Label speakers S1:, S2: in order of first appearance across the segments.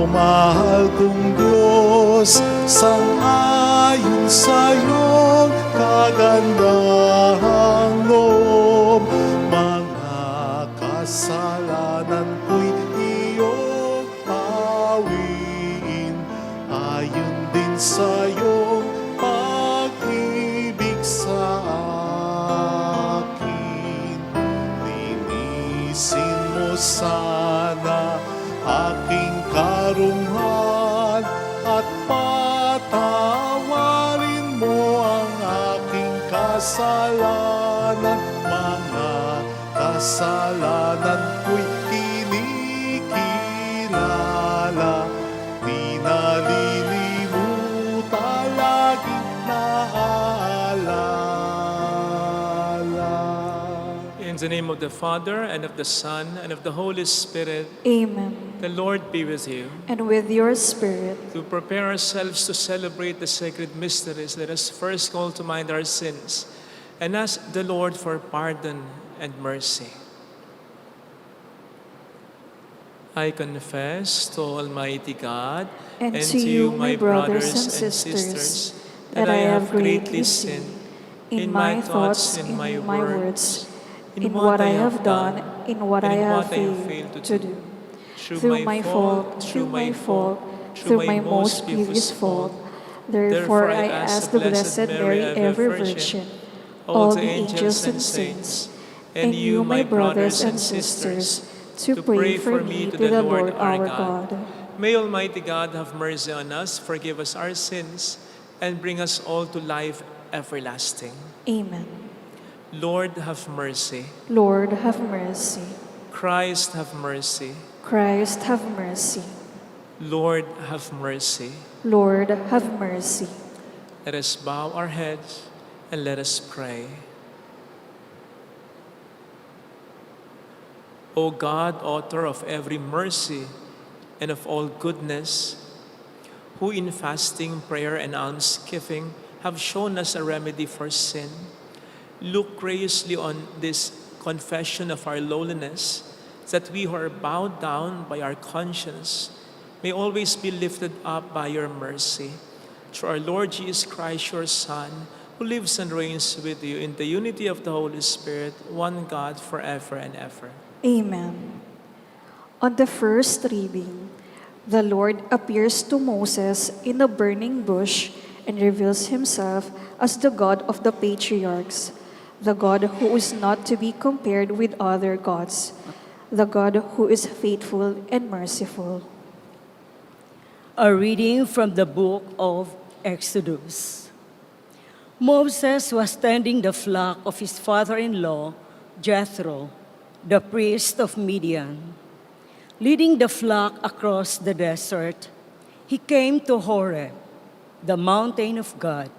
S1: mahal kong Diyos, sang-ayon sa iyong kagandahang loob. Mga kasalanan ko'y iyong awiin, ayon din sa iyong pag-ibig sa akin. Linisin mo sana aking karunungan at patawarin mo ang aking kasalanan. Mga kasalanan ko'y kinikilala, di nalilimutan, laging naaalala.
S2: In the name of the Father, and of the Son, and of the Holy Spirit,
S3: Amen.
S2: the Lord be with you.
S3: And with your spirit.
S2: To prepare ourselves to celebrate the sacred mysteries, let us first call to mind our sins and ask the Lord for pardon and mercy. I confess to Almighty God
S3: And to you, my brothers and sisters, that I have greatly sinned in my thoughts, in my words, in what I have done, in what I have failed to do. Through my fault, through my most grievous fault. Therefore I ask the Blessed Mary, ever Virgin, all the angels and saints, and you, my brothers and sisters, to pray for me to the Lord our God.
S2: May Almighty God have mercy on us, forgive us our sins, and bring us all to life everlasting.
S3: Amen.
S2: Lord, have mercy.
S3: Lord, have mercy.
S2: Christ, have mercy.
S3: Christ, have mercy.
S2: Lord, have mercy.
S3: Lord, have mercy.
S2: Let us bow our heads and let us pray. O God, author of every mercy and of all goodness, who in fasting, prayer, and almsgiving have shown us a remedy for sin, look graciously on this confession of our lowliness, that we who are bowed down by our conscience may always be lifted up by your mercy. Through our Lord Jesus Christ, your Son, who lives and reigns with you in the unity of the Holy Spirit, one God, forever and ever.
S3: Amen. On the first reading, the Lord appears to Moses in a burning bush and reveals himself as the God of the patriarchs, the God who is not to be compared with other gods, the God who is faithful and merciful.
S4: A reading from the book of Exodus. Moses was tending the flock of his father-in-law, Jethro, the priest of Midian. Leading the flock across the desert, he came to Horeb, the mountain of God.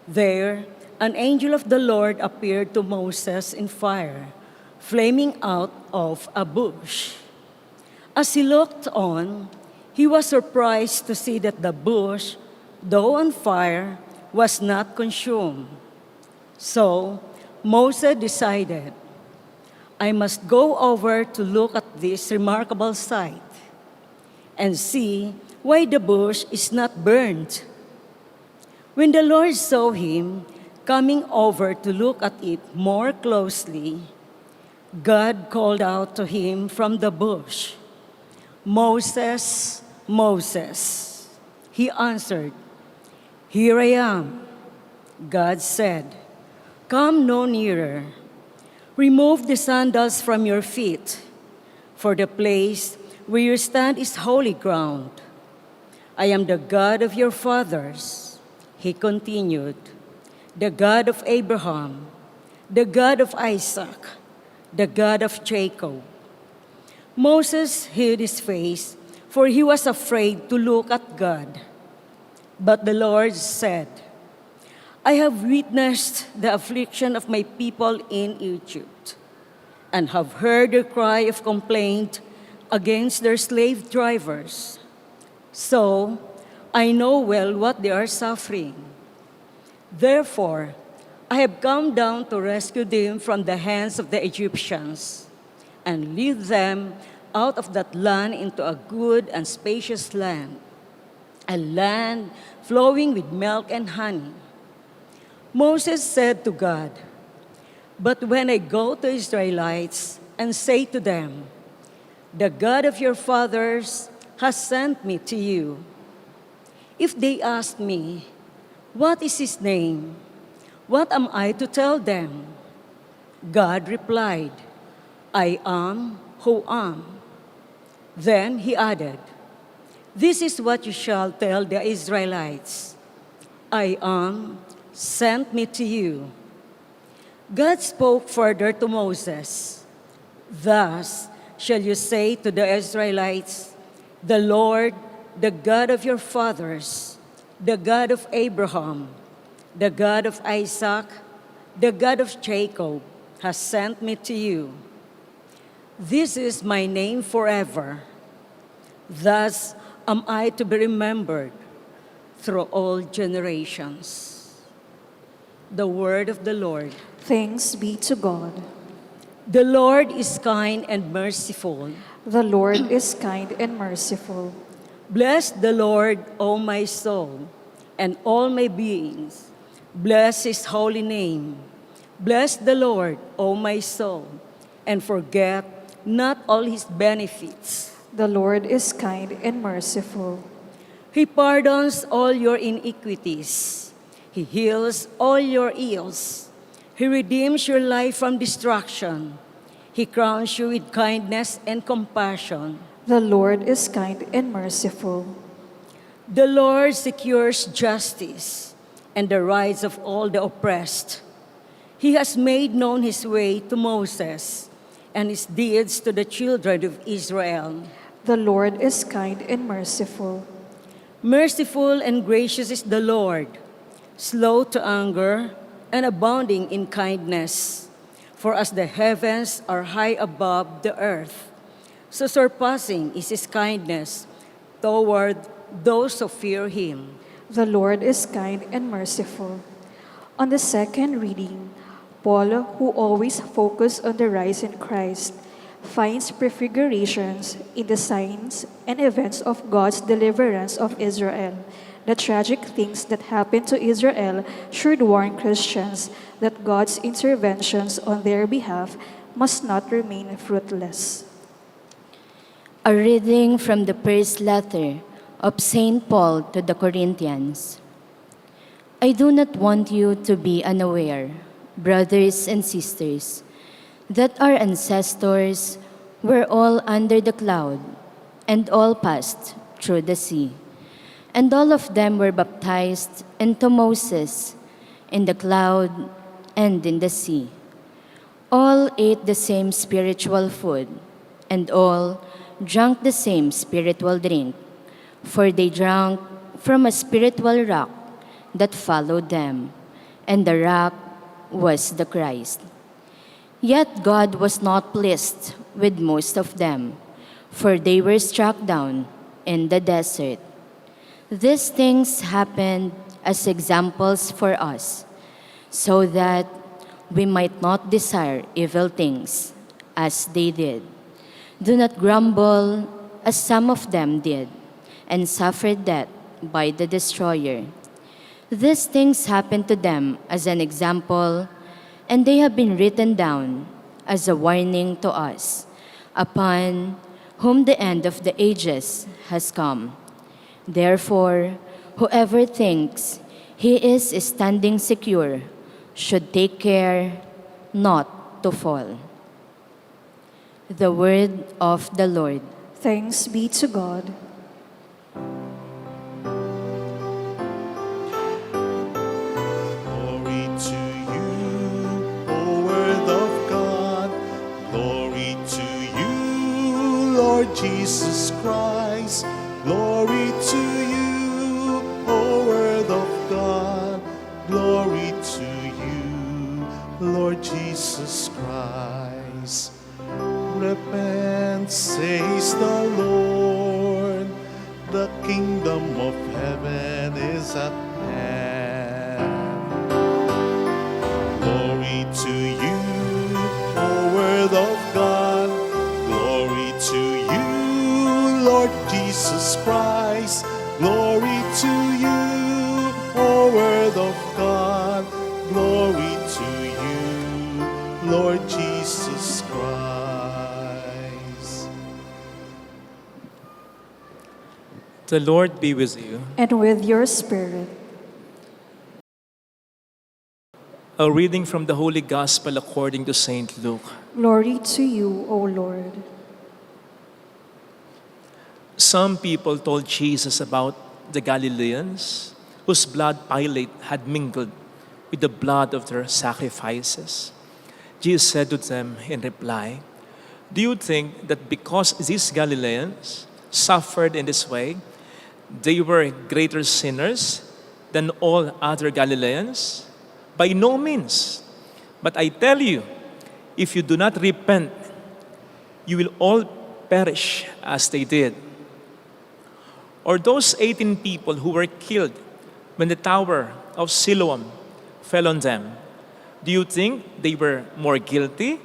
S4: There, an angel of the Lord appeared to Moses in fire, flaming out of a bush. As he looked on, he was surprised to see that the bush, though on fire, was not consumed. So Moses decided, I must go over to look at this remarkable sight and see why the bush is not burned. When the Lord saw him coming over to look at it more closely, God called out to him from the bush, Moses, Moses. He answered, Here I am. God said, Come no nearer. Remove the sandals from your feet, for the place where you stand is holy ground. I am the God of your fathers, he continued, the God of Abraham, the God of Isaac, the God of Jacob. Moses hid his face, for he was afraid to look at God. But the Lord said, I have witnessed the affliction of my people in Egypt, and have heard their cry of complaint against their slave drivers. So I know well what they are suffering. Therefore, I have come down to rescue them from the hands of the Egyptians, and lead them out of that land into a good and spacious land, a land flowing with milk and honey. Moses said to God, "But when I go to Israelites and say to them, 'The God of your fathers has sent me to you,' if they ask me, 'What is his name?' what am I to tell them?" God replied, "I am who am." Then he added, "This is what you shall tell the Israelites: I am sent me to you." God spoke further to Moses, "Thus shall you say to the Israelites, 'The Lord, the God of your fathers, the God of Abraham, the God of Isaac, the God of Jacob, has sent me to you.' This is my name forever. Thus am I to be remembered through all generations." The word of the Lord.
S3: Thanks be to God.
S4: The Lord is kind and merciful.
S3: The Lord is kind and merciful.
S4: Bless the Lord, O my soul, and all my beings. Bless his holy name. Bless the Lord, O my soul, and forget not all his benefits.
S3: The Lord is kind and merciful.
S4: He pardons all your iniquities. He heals all your ills. He redeems your life from destruction. He crowns you with kindness and compassion.
S3: The Lord is kind and merciful.
S4: The Lord secures justice and the rights of all the oppressed. He has made known his way to Moses and his deeds to the children of Israel.
S3: The Lord is kind and merciful.
S4: Merciful and gracious is the Lord, slow to anger and abounding in kindness. For as the heavens are high above the earth, so surpassing is his kindness toward those who fear him.
S3: The Lord is kind and merciful. On the second reading, Paul, who always focused on the rise in Christ, finds prefigurations in the signs and events of God's deliverance of Israel. The tragic things that happened to Israel should warn Christians that God's interventions on their behalf must not remain fruitless.
S5: A reading from the first letter of St. Paul to the Corinthians. I do not want you to be unaware, brothers and sisters, that our ancestors were all under the cloud and all passed through the sea. And all of them were baptized into Moses in the cloud and in the sea. All ate the same spiritual food, and all drank the same spiritual drink, for they drank from a spiritual rock that followed them, and the rock was the Christ. Yet God was not pleased with most of them, for they were struck down in the desert. These things happened as examples for us, so that we might not desire evil things as they did. Do not grumble as some of them did, and suffered death by the destroyer. These things happened to them as an example, and they have been written down as a warning to us, upon whom the end of the ages has come. Therefore, whoever thinks he is standing secure should take care not to fall. The word of the Lord.
S3: Thanks be to God.
S1: Glory to you, O Word of God. Glory to you, Lord Jesus Christ. Glory to you, O Word of God. Glory to you, Lord Jesus Christ. Repent, says the Lord. The kingdom of heaven is at hand. Glory to you, O Word of God. Glory to you, Lord Jesus Christ. Glory to you, O Word of God. Glory to you, Lord Jesus Christ.
S2: The Lord be with you.
S3: And with your spirit.
S2: A reading from the Holy Gospel according to St. Luke.
S3: Glory to you, O Lord.
S2: Some people told Jesus about the Galileans whose blood Pilate had mingled with the blood of their sacrifices. Jesus said to them in reply, "Do you think that because these Galileans suffered in this way, they were greater sinners than all other Galileans? By no means. But I tell you, if you do not repent, you will all perish as they did. Or those 18 people who were killed when the tower of Siloam fell on them, do you think they were more guilty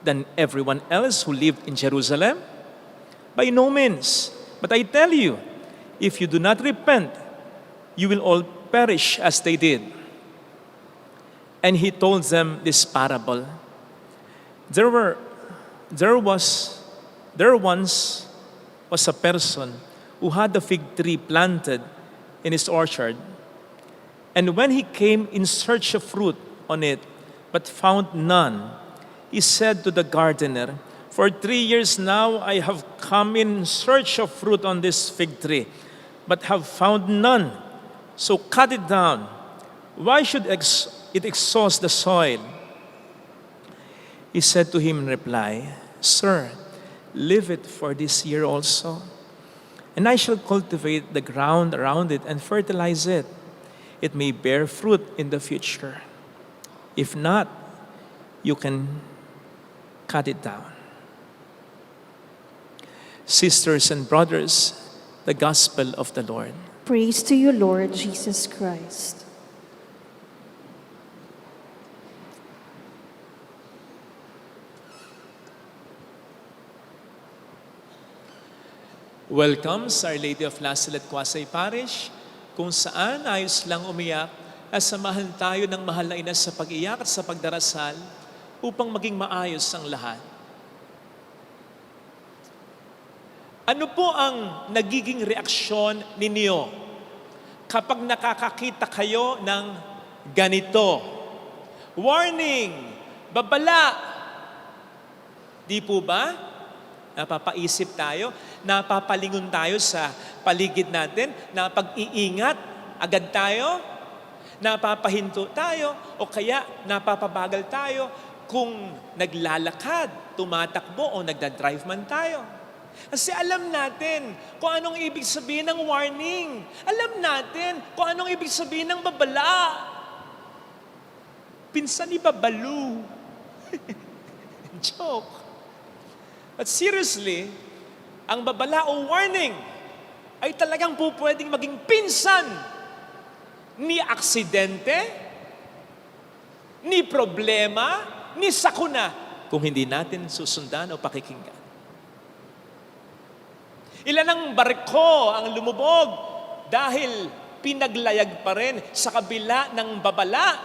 S2: than everyone else who lived in Jerusalem? By no means. But I tell you, if you do not repent, you will all perish as they did." And he told them this parable. There once was a person who had a fig tree planted in his orchard. And when he came in search of fruit on it, but found none, he said to the gardener, "For 3 years now I have come in search of fruit on this fig tree, but have found none. So cut it down. Why should it exhaust the soil?" He said to him in reply, "Sir, leave it for this year also, and I shall cultivate the ground around it and fertilize it. It may bear fruit in the future. If not, you can cut it down." Sisters and brothers, the Gospel of the Lord.
S3: Praise to you, Lord Jesus Christ.
S2: Welcome sa Our Lady of Lasalle at Quasay Parish, kung saan ayos lang umiyak at samahan tayo ng mahal na ina sa pag-iyak at sa pagdarasal upang maging maayos ang lahat. Ano po ang nagiging reaksyon ninyo kapag nakakakita kayo ng ganito? Warning! Babala! Di po ba? Napapaisip tayo, napapalingon tayo sa paligid natin, napag-iingat agad tayo, napapahinto tayo, o kaya napapabagal tayo kung naglalakad, tumatakbo o nagdadrive man tayo. Kasi alam natin kung anong ibig sabihin ng warning. Alam natin kung anong ibig sabihin ng babala. Pinsan ni Babalu. Joke. But seriously, ang babala o warning ay talagang po pwedeng maging pinsan ni aksidente, ni problema, ni sakuna kung hindi natin susundan o pakikinggan. Ilan ang barko ang lumubog dahil pinaglayag pa rin sa kabila ng babala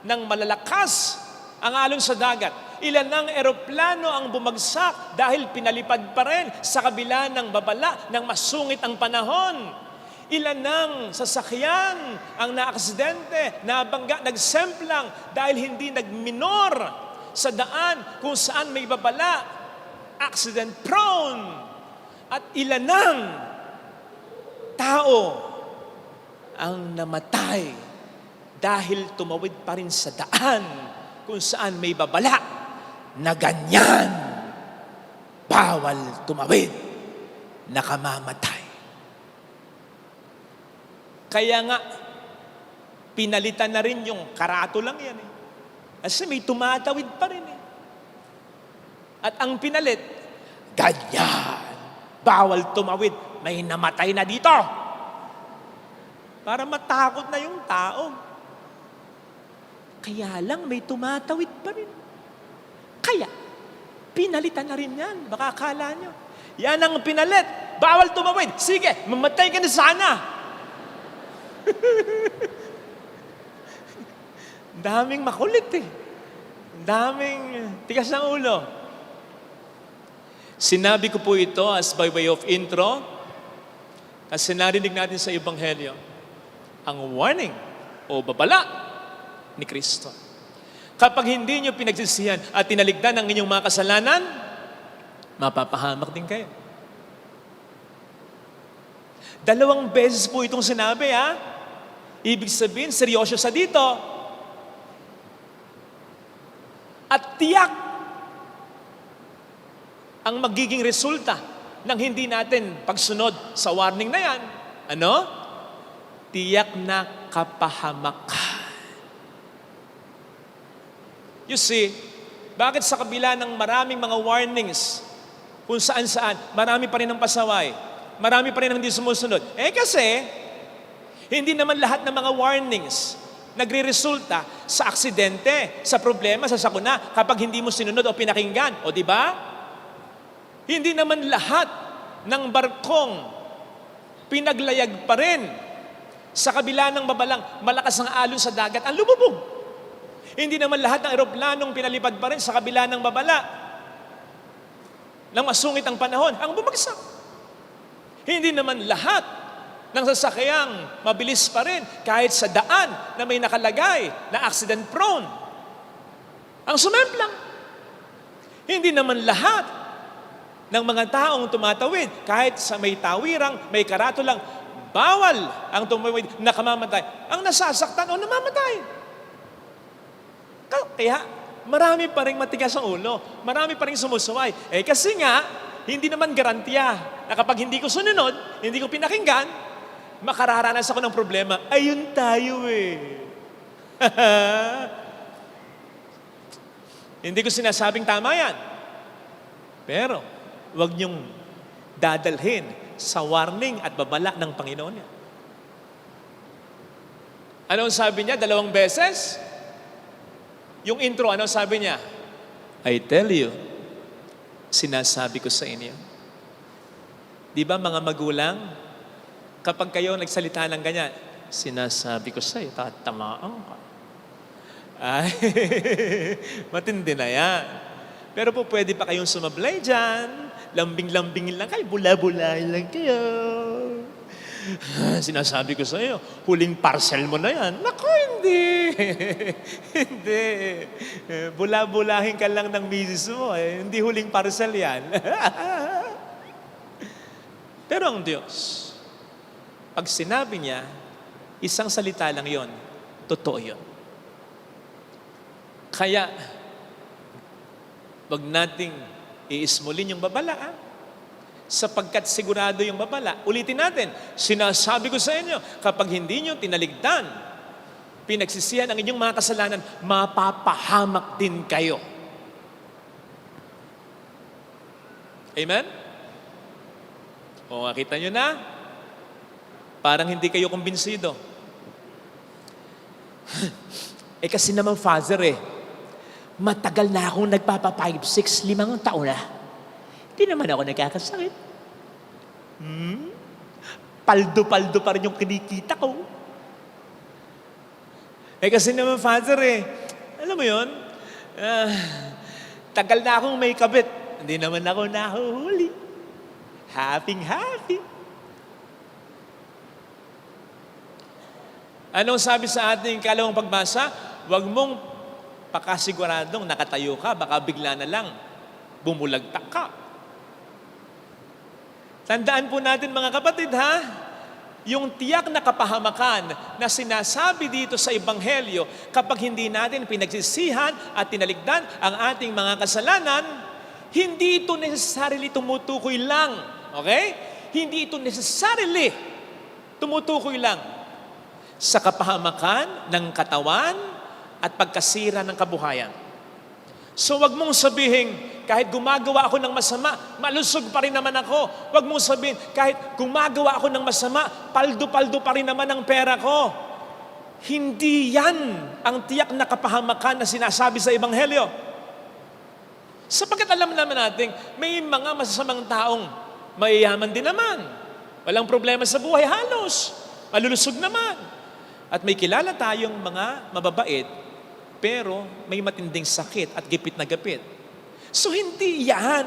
S2: ng malalakas ang alon sa dagat. Ilan ng eroplano ang bumagsak dahil pinalipad pa rin sa kabila ng babala ng masungit ang panahon. Ilan ng sasakyan ang naaksidente, nabangga, nagsemplang dahil hindi nagminor sa daan kung saan may babala. Accident prone. At ilan ng tao ang namatay dahil tumawid pa rin sa daan kung saan may babala na ganyan, bawal tumawid, nakamamatay. Kaya nga, pinalitan na rin yung karato lang yan eh. Kasi may tumatawid pa rin eh. At ang pinalit, ganyan, bawal tumawid, may namatay na dito. Para matakot na yung tao. Kaya lang may tumatawid pa rin. Kaya, pinalitan na rin yan. Baka akala nyo. Yan ang pinalit bawal tumawid. Sige, mamatay ka na sana. Daming makulit eh. Daming tigas ng ulo. Sinabi ko po ito as by way of intro, kasi narinig natin sa Ebanghelyo, ang warning o babala ni Kristo. Kapag hindi nyo pinagsisihan at tinaligdan ang inyong mga kasalanan, mapapahamak din kayo. 2 beses po itong sinabi, ha? Ibig sabihin, seryoso sa dito. At tiyak ang magiging resulta ng hindi natin pagsunod sa warning na yan. Ano? Tiyak na kapahamakan. You see, bakit sa kabila ng maraming mga warnings, kung saan-saan, marami pa rin ang pasaway, marami pa rin ang hindi sumusunod? Kasi, hindi naman lahat ng mga warnings nagre-resulta sa aksidente, sa problema, sa sakuna, kapag hindi mo sinunod o pinakinggan. O di ba? Hindi naman lahat ng barkong pinaglayag pa rin sa kabila ng babalang malakas ang alon sa dagat ang lumubog. Hindi naman lahat ng eroplanong pinalipad pa rin sa kabila ng babala nang masungit ang panahon ang bumagsak. Hindi naman lahat ng sasakyang mabilis pa rin kahit sa daan na may nakalagay na accident prone ang sumemplang. Hindi naman lahat ng mga taong tumatawid kahit sa may tawirang, may karatulang, bawal ang tumawid na kamamatay, ang nasasaktan o namamatay. Kaya, marami pa rin matigas ang ulo. Marami pa rin sumusuway. Kasi nga, hindi naman garantiya na kapag hindi ko sununod, hindi ko pinakinggan, makararanas ako ng problema. Ayun tayo eh. Hindi ko sinasabing tama yan. Pero, huwag niyong dadalhin sa warning at babala ng Panginoon niya. Anong sabi niya? 2 beses? Yung intro, ano sabi niya? I tell you, sinasabi ko sa inyo. Di ba mga magulang, kapag kayo nagsalita ng ganyan, sinasabi ko sa iyo, tatamaan ka. Ay, matindi na yan. Pero po pwede pa kayong sumablay dyan, lambing-lambingin lang kayo, bula-bulahin lang kayo. Sinasabi ko sa iyo, huling parcel mo na yan. Naku, hindi. Hindi. Bula-bulahin ka lang ng misis mo. Hindi huling parcel yan. Pero ang Diyos, pag sinabi niya, isang salita lang yon, totoo yon. Kaya, wag nating iismulin yung babala, sapagkat sigurado yung babala. Ulitin natin, sinasabi ko sa inyo, kapag hindi nyo tinaligdan, pinagsisihan ang inyong mga kasalanan, mapapahamak din kayo. Amen? O, nakita nyo na? Parang hindi kayo kumbinsido. Kasi naman, Father, matagal na akong nagpapa 5, 6, 5 taon na. Di naman ako nagkakasakit. Paldo-paldo pa rin yung kinikita ko. Kasi naman, Father, alam mo yun, tagal na akong may kabit. Hindi naman ako nahuhuli. Happy. Anong sabi sa ating kalawang pagbasa? Huwag mong pakasiguradong nakatayo ka, baka bigla na lang bumulagtak ka. Tandaan po natin mga kapatid yung tiyak na kapahamakan na sinasabi dito sa Ebanghelyo kapag hindi natin pinagsisihan at tinaligdan ang ating mga kasalanan, hindi ito necessarily tumutukoy lang. Okay? Hindi ito necessarily tumutukoy lang sa kapahamakan ng katawan at pagkasira ng kabuhayan. So wag mong sabihin, kahit gumagawa ako ng masama, malusog pa rin naman ako. Wag mong sabihin, kahit gumagawa ako ng masama, paldo-paldo pa rin naman ang pera ko. Hindi yan ang tiyak na kapahamakan na sinasabi sa Ebanghelyo. Sapagkat alam naman natin, may mga masasamang taong mayayaman din naman. Walang problema sa buhay halos. Malulusog naman. At may kilala tayong mga mababait, pero may matinding sakit at gipit na gipit. So hindi yan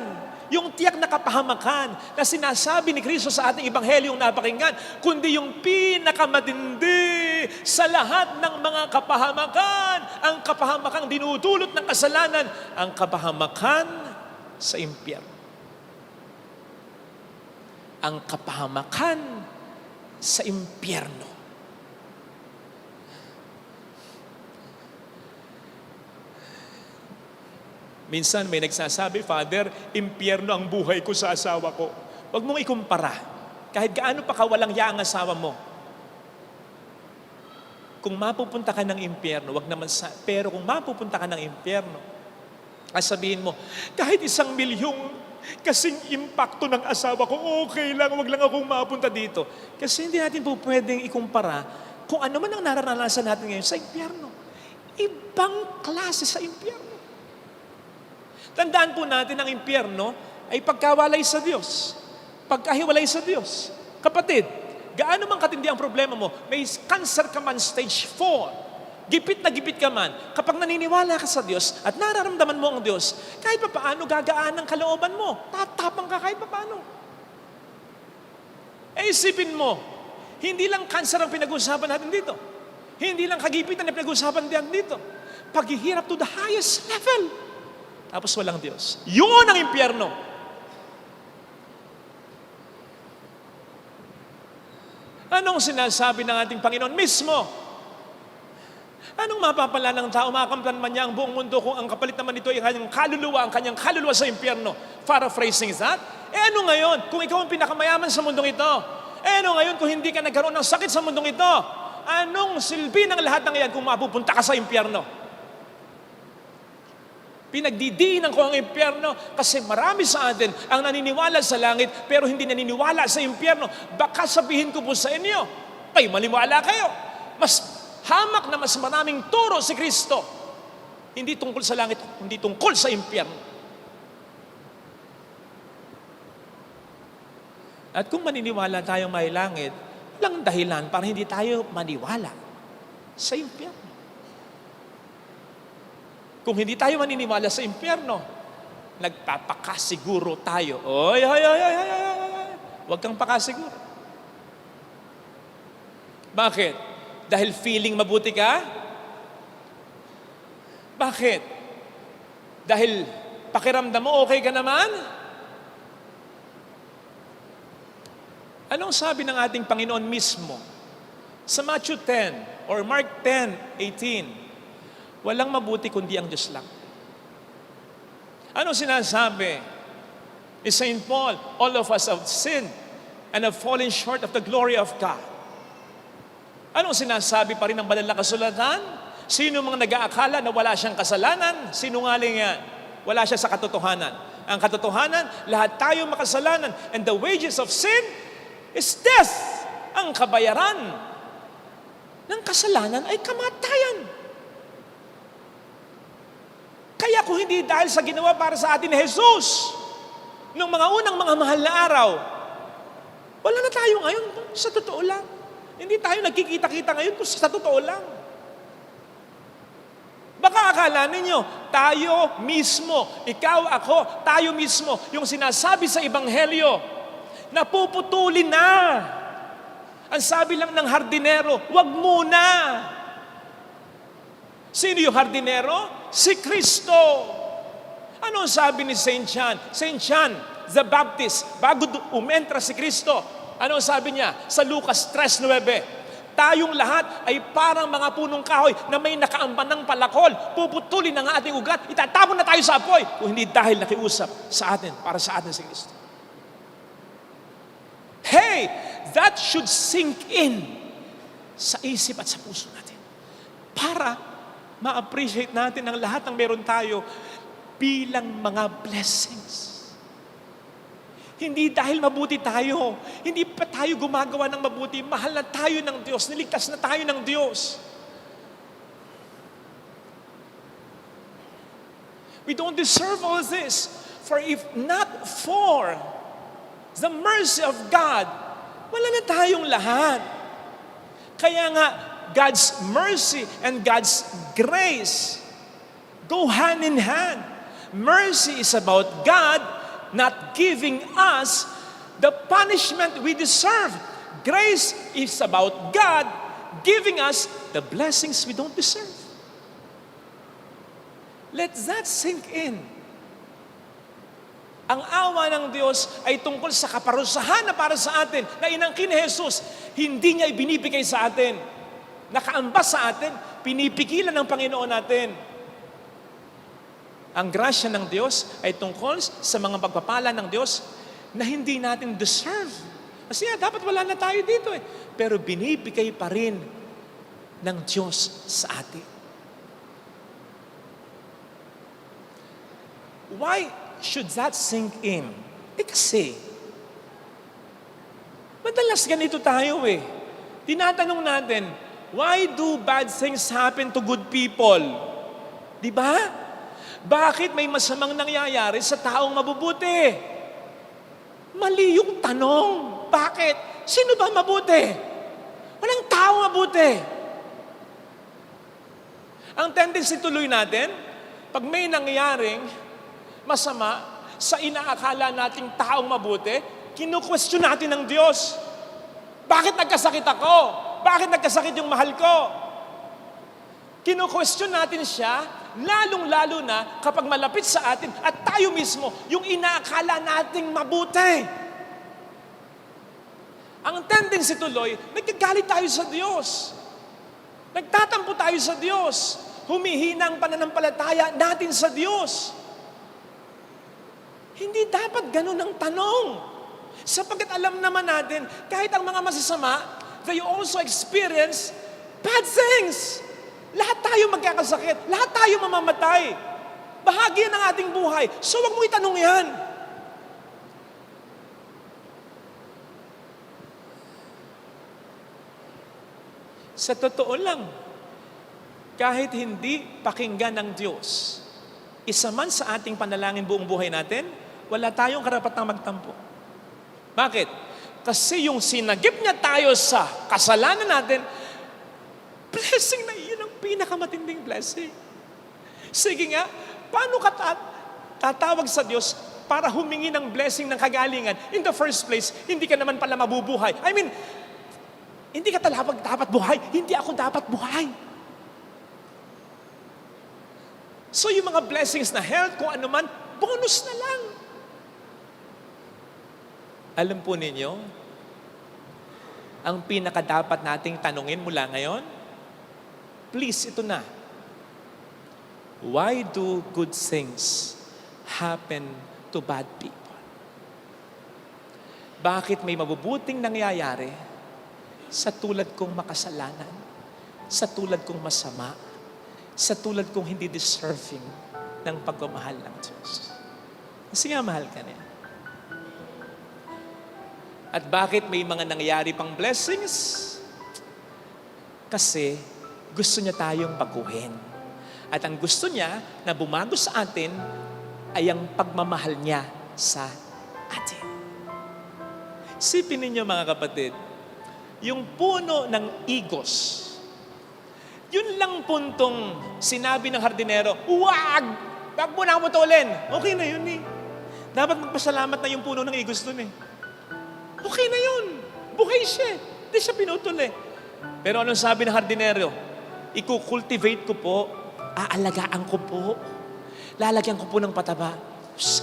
S2: yung tiyak na kapahamakan na sinasabi ni Kristo sa ating Ebanghelyong napakinggan, kundi yung pinakamatindi sa lahat ng mga kapahamakan, ang kapahamakang dinudulot ng kasalanan, ang kapahamakan sa impyerno. Ang kapahamakan sa impyerno. Minsan may nagsasabi, Father, impyerno ang buhay ko sa asawa ko. Huwag mong ikumpara. Kahit gaano pa kawalang ya ang asawa mo. Kung mapupunta ka ng impyerno, wag naman pero kung mapupunta ka ng impyerno, sabihin mo, kahit 1 milyong kasing impacto ng asawa ko, okay lang, wag lang akong mapunta dito. Kasi hindi natin po pwedeng ikumpara kung ano man ang nararanasan natin ngayon sa impyerno. Ibang klase sa impyerno. Tandaan po natin ang impyerno ay pagkawalay sa Diyos. Pagkahiwalay sa Diyos. Kapatid, gaano man katindi ang problema mo, may cancer ka man stage 4, gipit na gipit ka man, kapag naniniwala ka sa Diyos at nararamdaman mo ang Diyos, kahit pa paano gagaan ang kalooban mo, tatapang ka kahit pa paano. Isipin mo, hindi lang cancer ang pinag-uusapan natin dito. Hindi lang kagipitan ang pinag-uusapan natin dito. Paghihirap to the highest level. Tapos walang Diyos. Yun ang impyerno. Anong sinasabi ng ating Panginoon mismo? Anong mapapala ng tao? Makakamtan man niya ang buong mundo kung ang kapalit naman nito ay ang kanyang kaluluwa sa impyerno. Paraphrasing is that? Ano ngayon kung ikaw ang pinakamayaman sa mundong ito? Ano ngayon kung hindi ka nagkaroon ng sakit sa mundong ito? Anong silbi ng lahat ng iyan kung mapupunta ka sa impyerno? Pinagdidiinan ko ang impyerno kasi marami sa atin ang naniniwala sa langit pero hindi naniniwala sa impyerno. Baka sabihin ko po sa inyo, ay maniwala kayo. Mas hamak na mas maraming turo si Kristo. Hindi tungkol sa langit, hindi tungkol sa impyerno. At kung maniniwala tayong may langit, walang dahilan para hindi tayo maniwala sa impyerno. Kung hindi tayo maniniwala sa impyerno, nagpapakasiguro tayo. Oy. Huwag kang pakasiguro. Bakit? Dahil feeling mabuti ka? Bakit? Dahil pakiramdam mo okay ka naman? Anong sabi ng ating Panginoon mismo? Sa Matthew 10 or Mark 10:18, walang mabuti kundi ang Diyos lang. Ano sinasabi ni St. Paul? All of us have sinned and have fallen short of the glory of God. Anong sinasabi pa rin ng banal na kasulatan? Sino mga nag-aakala na wala siyang kasalanan? Sinungaling yan. Wala siya sa katotohanan. Ang katotohanan, lahat tayo makasalanan. And the wages of sin is death. Ang kabayaran ng kasalanan ay kamatayan. Kaya kung hindi dahil sa ginawa para sa atin ni Jesus, nung mga unang mga mahal na araw, wala na tayo ngayon, sa totoo lang. Hindi tayo nagkikita-kita ngayon kung sa totoo lang. Baka akala ninyo, tayo mismo, ikaw, ako, tayo mismo, yung sinasabi sa Ebanghelyo, napuputulin na. Ang sabi lang ng hardinero, wag muna. Sino yung hardinero? Si Kristo. Ano ang sabi ni St. John? St. John the Baptist, bago umentra si Kristo, ano ang sabi niya? Sa Lucas 3:9, tayong lahat ay parang mga punong kahoy na may nakaamban ng palakol. Puputulin ang ating ugat, itatapon na tayo sa apoy. Kung hindi dahil nakiusap sa atin, para sa atin si Kristo. Hey, that should sink in sa isip at sa puso natin. Para ma-appreciate natin ang lahat ng meron tayo bilang mga blessings. Hindi dahil mabuti tayo, hindi pa tayo gumagawa ng mabuti, mahal na tayo ng Diyos, niligtas na tayo ng Diyos. We don't deserve all this, for if not for the mercy of God, wala na tayong lahat. Kaya nga, God's mercy and God's grace go hand in hand. Mercy is about God not giving us the punishment we deserve. Grace is about God giving us the blessings we don't deserve. Let that sink in. Ang awa ng Diyos ay tungkol sa kaparusahan na para sa atin, na inangkin ni Jesus, hindi niya ibinibigay sa atin. Nakaambas sa atin, pinipigilan ng Panginoon natin. Ang grasya ng Diyos ay tungkol sa mga pagpapala ng Diyos na hindi natin deserve. Kasi dapat wala na tayo dito eh. Pero binibigay pa rin ng Diyos sa atin. Why should that sink in? Kasi, madalas ganito tayo eh. Tinatanong natin, why do bad things happen to good people? Di ba? Bakit may masamang nangyayari sa taong mabubuti? Mali yung tanong. Bakit? Sino ba mabuti? Walang tao mabuti. Ang tendency tuloy natin, pag may nangyayaring masama sa inaakala nating taong mabuti, kinu-question natin ng Diyos. Bakit nagkasakit ako? Bakit nagkasakit yung mahal ko? Kinu-question natin siya, lalong-lalo na kapag malapit sa atin at tayo mismo yung inaakala nating mabuti. Ang tendency tuloy, nagkagalit tayo sa Diyos. Nagtatampo tayo sa Diyos. Humihina ang pananampalataya natin sa Diyos. Hindi dapat ganun ang tanong. Sapagkat alam naman natin, kahit ang mga masasama, they also experience bad things. Lahat tayo magkakasakit. Lahat tayo mamamatay. Bahagi ng ating buhay. So wag mo itanong yan. Sa totoo lang, kahit hindi pakinggan ng Diyos, isa man sa ating panalangin buong buhay natin, wala tayong karapatang magtampo. Bakit? Kasi yung sinagip niya tayo sa kasalanan natin, blessing na iyon ang pinakamatinding blessing. Sige nga, paano ka tatawag sa Diyos para humingi ng blessing ng kagalingan? In the first place, hindi ka naman pala mabubuhay. I mean, hindi ka dapat buhay. Hindi ako dapat buhay. So yung mga blessings na health, kung ano man, bonus na lang. Alam po ninyo, ang pinakadapat nating tanungin mula ngayon, please, ito na. Why do good things happen to bad people? Bakit may mabubuting nangyayari sa tulad kong makasalanan, sa tulad kong masama, sa tulad kong hindi deserving ng pagmamahal ng Diyos? Kasi nga mahal ka niya. At bakit may mga nangyayari pang blessings? Kasi gusto niya tayong baguhin. At ang gusto niya na bumago sa atin ay ang pagmamahal niya sa atin. Sipin ninyo mga kapatid, yung puno ng igos, yun lang puntong sinabi ng hardinero, wag mo na putulin. Okay na yun eh. Dapat magpasalamat na yung puno ng igos dun eh. Okay na yun. Buhay siya. Hindi siya pinutol eh. Pero anong sabi ng hardinero? Ikukultivate ko po, aalagaan ko po, lalagyan ko po ng pataba. Psst.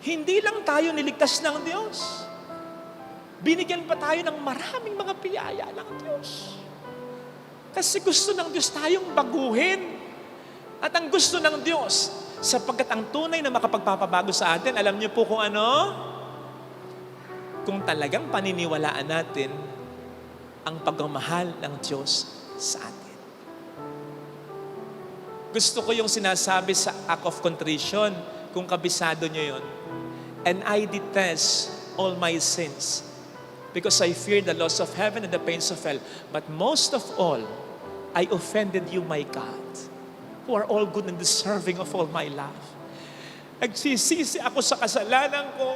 S2: Hindi lang tayo niligtas ng Diyos. Binigyan pa tayo ng maraming mga biyaya ng Diyos. Kasi gusto ng Diyos tayong baguhin. At ang gusto ng Diyos, sapagkat ang tunay na makapagpapabago sa atin, alam niyo po kung ano? Kung talagang paniniwalaan natin ang pagmamahal ng Diyos sa atin. Gusto ko yung sinasabi sa act of contrition, kung kabisado nyo yun. And I detest all my sins because I fear the loss of heaven and the pains of hell. But most of all, I offended you, my God, who are all good and deserving of all my love. Nagsisisi ako sa kasalanan ko.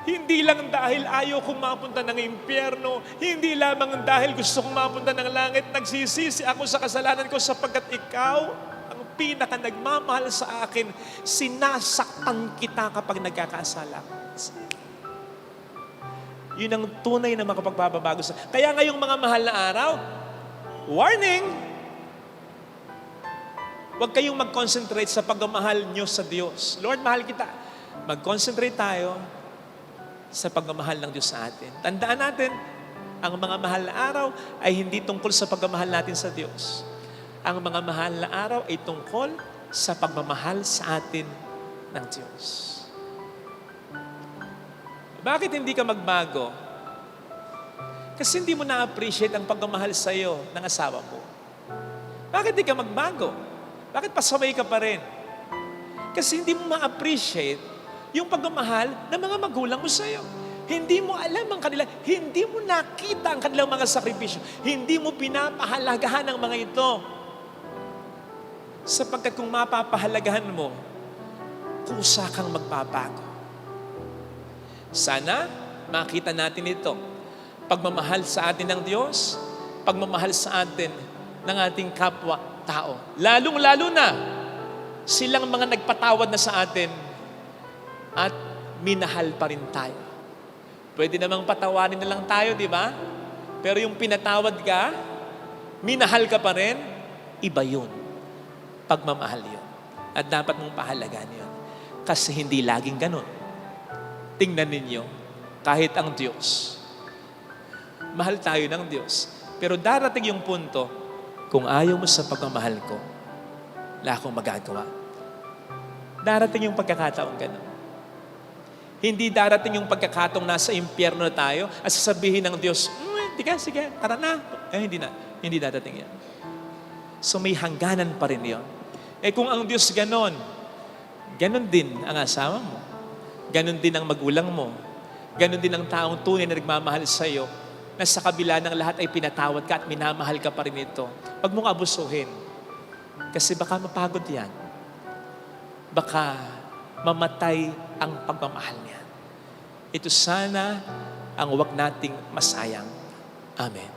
S2: Hindi lang dahil ayaw kong mapunta ng impyerno. Hindi lamang dahil gusto kong mapunta ng langit. Nagsisisi ako sa kasalanan ko sapagkat ikaw ang pinaka nagmamahal sa akin. Sinasaktan kita kapag nagkakasala. Yun ang tunay na makapagbabago sa... Kaya ngayong mga mahal na araw, warning! Huwag kayong mag-concentrate sa pagmamahal nyo sa Diyos. Lord, mahal kita. Mag-concentrate tayo sa pagmamahal ng Diyos sa atin. Tandaan natin, ang mga mahal na araw ay hindi tungkol sa pagmamahal natin sa Diyos. Ang mga mahal na araw ay tungkol sa pagmamahal sa atin ng Diyos. Bakit hindi ka magbago? Kasi hindi mo na-appreciate ang pagmamahal sa iyo ng asawa mo. Bakit hindi ka magbago? Bakit pasaway ka pa rin? Kasi hindi mo ma-appreciate yung pagmamahal ng mga magulang mo sa iyo. Hindi mo alam ang kanila, hindi mo nakita ang kanilang mga sakripisyo. Hindi mo pinapahalagahan ang mga ito. Sapagkat kung mapapahalagahan mo, kusa kang magbabago. Sana makita natin ito. Pagmamahal sa atin ng Diyos, pagmamahal sa atin ng ating kapwa-tao. Lalong-lalo na silang mga nagpatawad na sa atin at minahal pa rin tayo. Pwede namang patawarin na lang tayo, di ba? Pero yung pinatawad ka, minahal ka pa rin, iba yun. Pagmamahal yun. At dapat mong pahalagaan yun. Kasi hindi laging ganun. Tingnan ninyo, kahit ang Diyos, mahal tayo ng Diyos. Pero darating yung punto, kung ayaw mo sa pagmamahal ko, wala akong magagawa. Darating yung pagkakataong gano'n. Hindi darating yung pagkakataong nasa impyerno na tayo at sasabihin ng Diyos, sige, tara na. Hindi na. Hindi darating yan. So may hangganan pa rin yun. Kung ang Diyos gano'n, gano'n din ang asawa mo. Ganon din ang magulang mo. Ganon din ang taong tunay na nagmamahal sa iyo na sa kabila ng lahat ay pinatawad ka at minamahal ka pa rin ito. Huwag mong abusuhin. Kasi baka mapagod yan. Baka mamatay ang pagmamahal niya. Ito sana ang huwag nating masayang. Amen.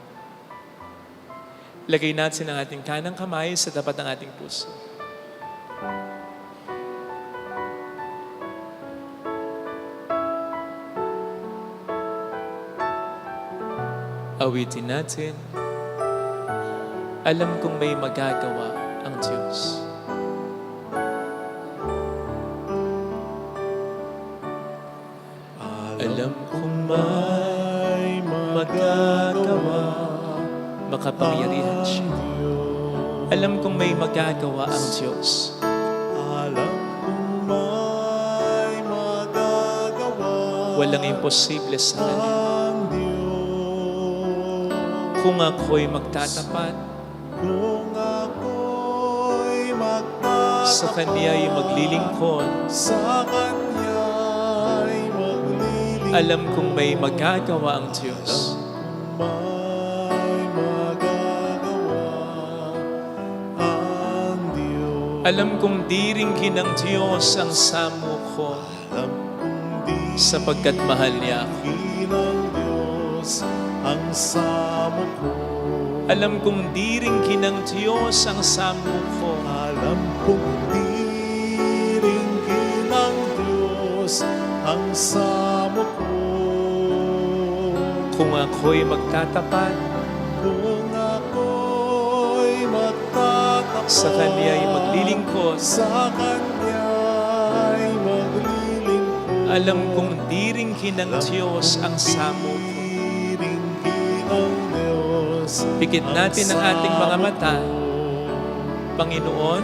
S2: Lagay natin ang ating kanang kamay sa tapat ng ating puso. Awitin natin, alam kong may magagawa ang Diyos. Alam kong may magagawa, makapangyarihan siya. Alam kong may magagawa ang Diyos.
S1: Alam kong may magagawa
S2: Walang imposible sa Kanya.
S1: ang Diyos.
S2: Kung ako'y magtatapat,
S1: Kung ako'y magtatapat
S2: sa Kanya'y maglilingkod,
S1: sa Kanya'y maglilingkod,
S2: alam kong may magagawa ang Diyos.
S1: may magagawa ang Diyos.
S2: Alam kong diringgin ng Diyos ang samo ko
S1: Alam kong di
S2: sapagkat mahal niya ako.
S1: ng Diyos ang samo ko.
S2: Alam kong diringgin ng Diyos ang samo ko.
S1: Alam kong diringgin ng Diyos ang samo ko.
S2: Kung ako'y magtatapat,
S1: Kung ako'y magtatapat
S2: sa Kanya'y maglilingkod,
S1: sa Kanya'y maglilingkod,
S2: alam kong diringgin ng Diyos ang samo ko.
S1: diringgin ng Diyos
S2: Pikit natin ang ating mga mata. Panginoon,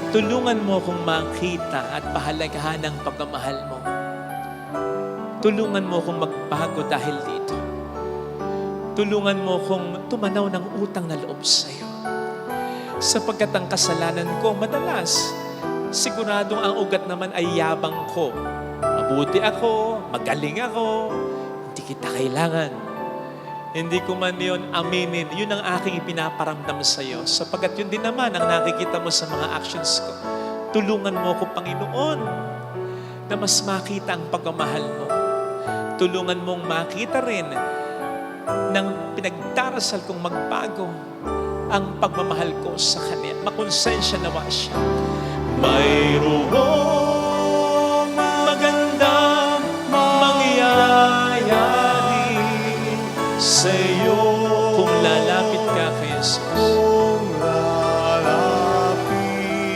S2: tulungan mo akong makita at pahalagahan ang pagmamahal mo. Tulungan mo akong magbago dahil dito. Tulungan mo akong tumanaw ng utang na loob sa iyo. Sapagkat ang kasalanan ko, madalas, siguradong ang ugat naman ay yabang ko. Mabuti ako, magaling ako, hindi kita kailangan. Hindi ko man yun aminin. Yun ang aking ipinaparamdam sa iyo. Sapagkat yun din naman ang nakikita mo sa mga actions ko. Tulungan mo ako, Panginoon. na mas makita ang pagmamahal mo. Tulungan mong makita rin ng pinagdarasal kong magbago ang pagmamahal ko sa Kanya. Makonsensya nawa siya. Mayroong magandang mangyayari sa iyo kung lalapit ka kay Jesus.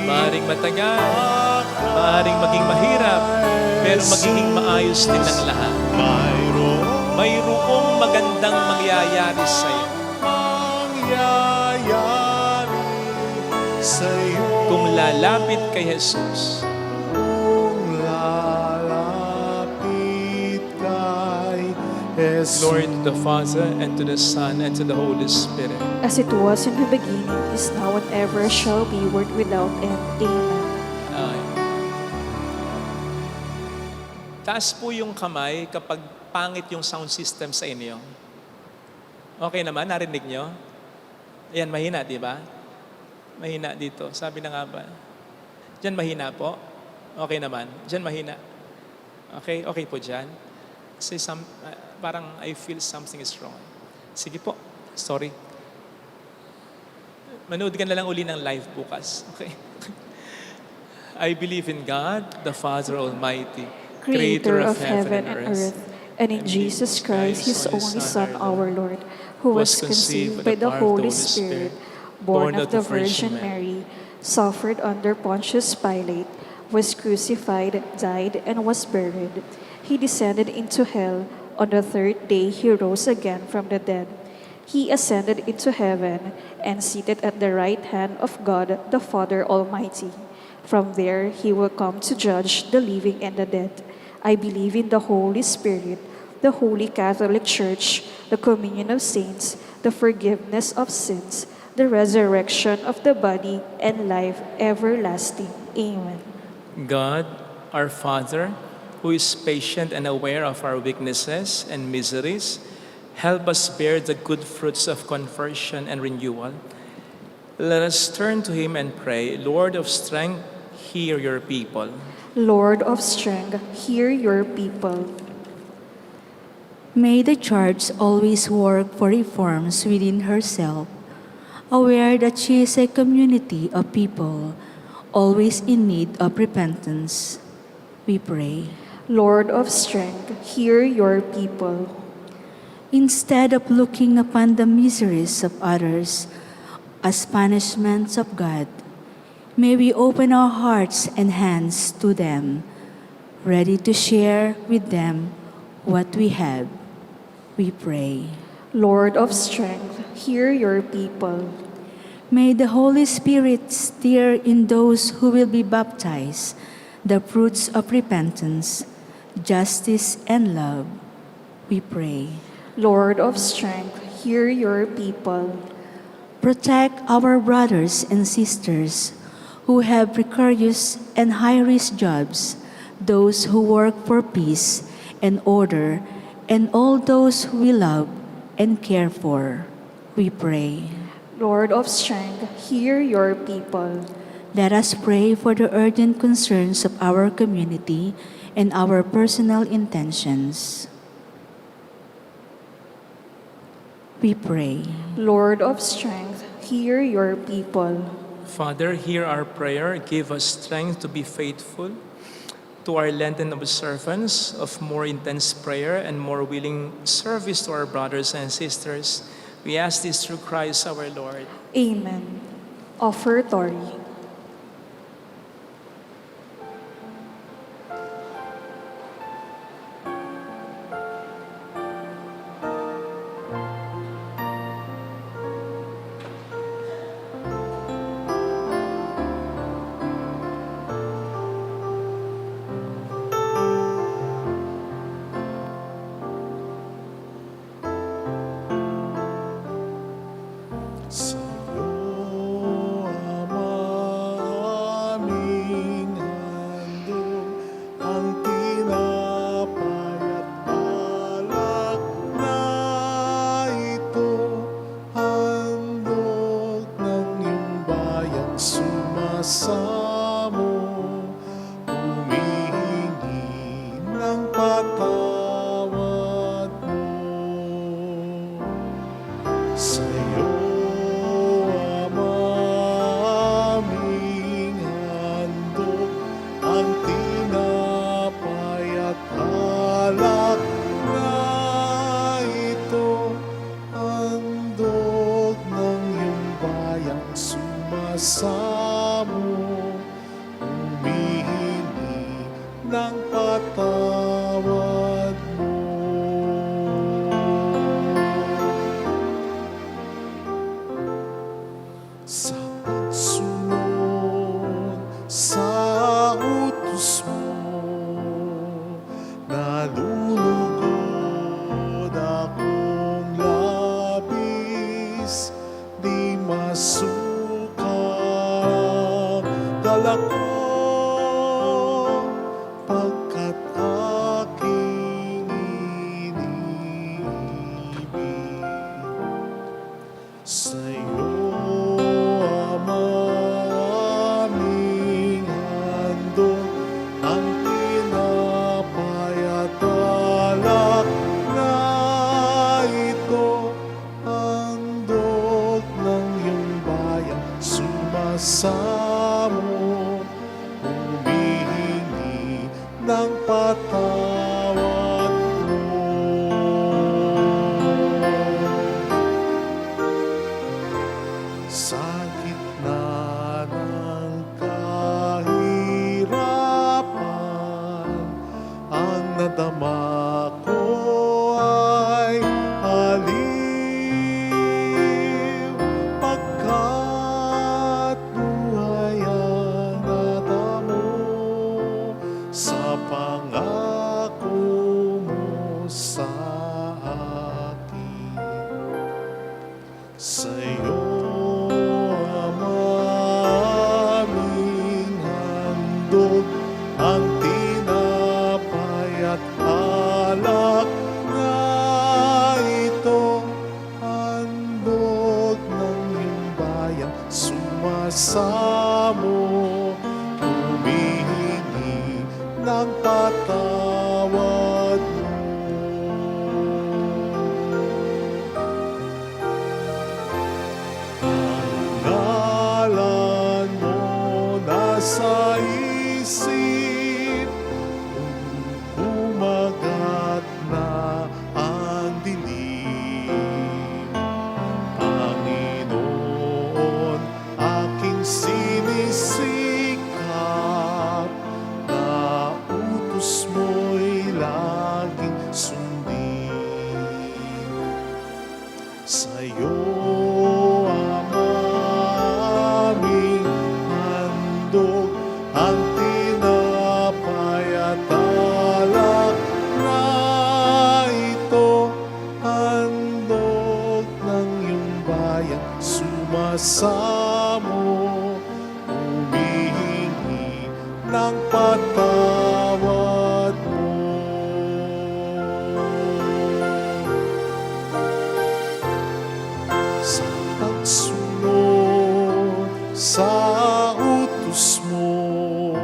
S2: Maaaring matagal, maaaring maging mahirap, pero magiging maayos din ang lahat. Mayroong magandang mangyayari sa iyo. Kung lalapit kay Jesus. Glory to the Father, and to the Son, and to the Holy Spirit.
S3: As it was in the beginning, is now, and ever shall be, world without end. Amen.
S2: Ay. Taas po yung kamay kapag pangit yung sound system sa inyo. Okay naman, narinig nyo? Ayan, mahina, di ba? Mahina dito. Sabi na nga ba? Diyan mahina po. Okay naman. Diyan mahina. Okay? Okay po dyan. Kasi parang I feel something is wrong. Sige po. Sorry. Manood ka na lang uli ng live bukas. Okay? I believe in God, the Father Almighty,
S3: Creator of heaven and earth, and in Jesus Christ, His only Son, our Lord, who was conceived by the Holy Spirit, born of the Virgin Mary, suffered under Pontius Pilate, was crucified, died, and was buried. He descended into hell. On the third day, He rose again from the dead. He ascended into heaven and seated at the right hand of God, the Father Almighty. From there, He will come to judge the living and the dead. I believe in the Holy Spirit, the Holy Catholic Church, the communion of saints, the forgiveness of sins, the resurrection of the body, and life everlasting. Amen.
S2: God, our Father, who is patient and aware of our weaknesses and miseries, help us bear the good fruits of conversion and renewal. Let us turn to Him and pray. Lord of strength, hear your people.
S3: Lord of strength, hear your people.
S6: May the Church always work for reforms within herself, aware that she is a community of people always in need of repentance. We pray.
S3: Lord of strength, hear your people.
S6: Instead of looking upon the miseries of others as punishments of God, may we open our hearts and hands to them, ready to share with them what we have. We pray.
S3: Lord of strength, hear your people.
S6: May the Holy Spirit stir in those who will be baptized the fruits of repentance, justice, and love. We pray.
S3: Lord of strength, hear your people.
S6: Protect our brothers and sisters who have precarious and high-risk jobs, those who work for peace and order, and all those we love and care for. We pray.
S3: Lord of strength, hear your people.
S6: Let us pray for the urgent concerns of our community and our personal intentions. We pray.
S3: Lord of strength, hear your people.
S2: Father, hear our prayer. Give us strength to be faithful to our Lenten observance of more intense prayer and more willing service to our brothers and sisters. We ask this through Christ our Lord.
S3: Amen. Offertory.
S1: Sa'yo, Ama, sa'yo, Ama, aming handog ang tinapay at alak na ito, handog ng iyong bayan, sumasamo, humihingi ng patawad mo. Sa gitna ng kahirapan, ang nadama ko ay aliw, pagkat buhay ang natamo sa pangako mo sa akin. Sa'yo, Ama, aming handog ang tinapay at alak na ito, handog ng iyong bayan, sumasamo, humihingi ng patawad mo. Ngalan mo nasa isip, kumagat na ang dilim. Panginoon, aking sinisikap, na utos mo'y laging sundin. Sa'yo, Ama, aming handog ang tinapay at alak na ito, handog ng iyong bayan, sumasamo, humihingi ng patawad mo. Sa pagsunod sa utos mo,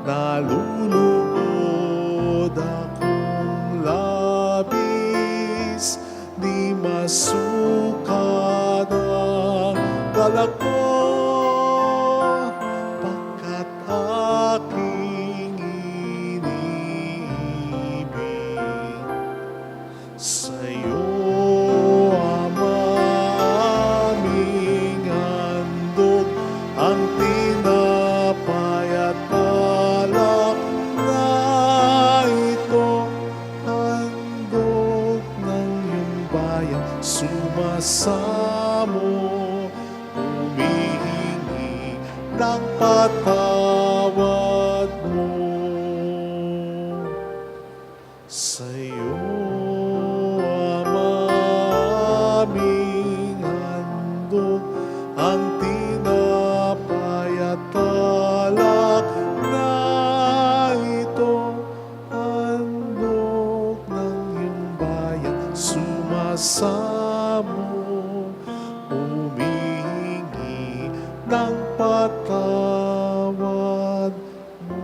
S1: nalulugod akong labis, di masukat ang galak ko, pagkat aking iniibig. Sa'yo, Ama, aming handog ang tinapay at alak na ito, handog ng iyong bayan, sumasamo, humihingi ng patawad mo. Sa'yo, Ama, aming handog ang tinapay at alak na ito, handog ng iyong bayan, sumasamo, humihingi ng patawad mo.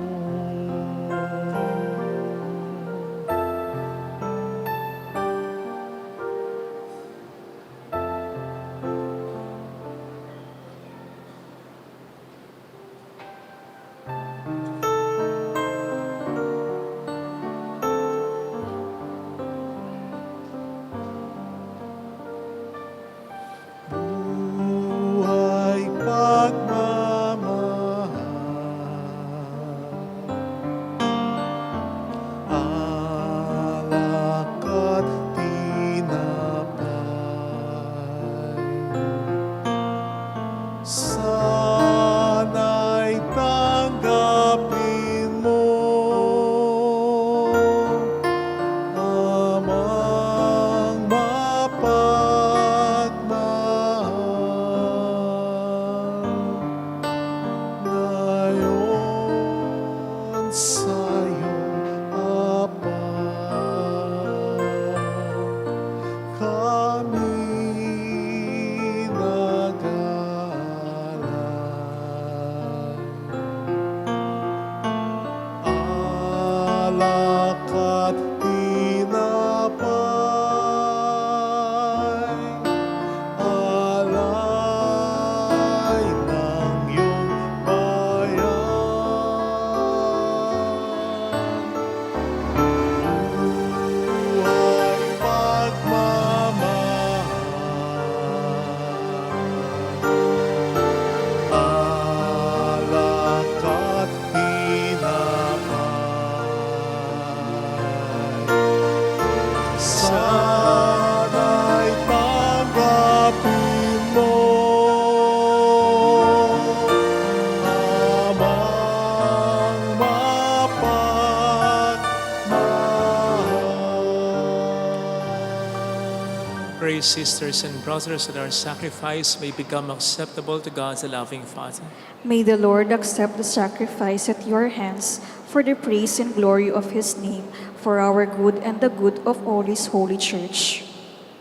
S1: yan ay tanggapin mo. Amang mapagmahal.
S2: Pray, sisters and brothers, that our sacrifice may become acceptable to God, the loving Father.
S3: May the Lord accept the sacrifice at your hands for the praise and glory of his name, for our good and the good of all his holy church.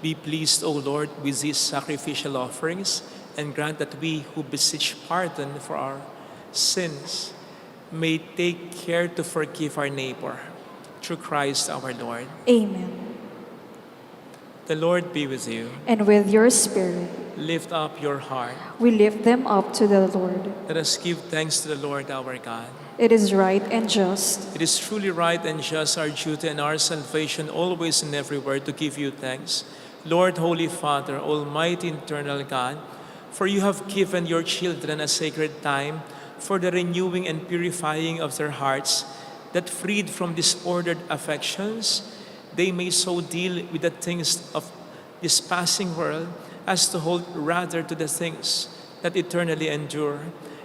S2: Be pleased, O Lord, with these sacrificial offerings, and grant that we who beseech pardon for our sins may take care to forgive our neighbor. Through Christ our Lord.
S3: Amen.
S2: The Lord be with you.
S3: And with your spirit,
S2: Lift up your heart.
S3: we lift them up to the Lord.
S2: Let us give thanks to the Lord our God.
S3: It is right and just,
S2: It is truly right and just, our duty and our salvation, always and everywhere, to give you thanks. Lord, Holy Father, Almighty Eternal God, for you have given your children a sacred time for the renewing and purifying of their hearts, that freed from disordered affections, they may so deal with the things of this passing world as to hold rather to the things that eternally endure.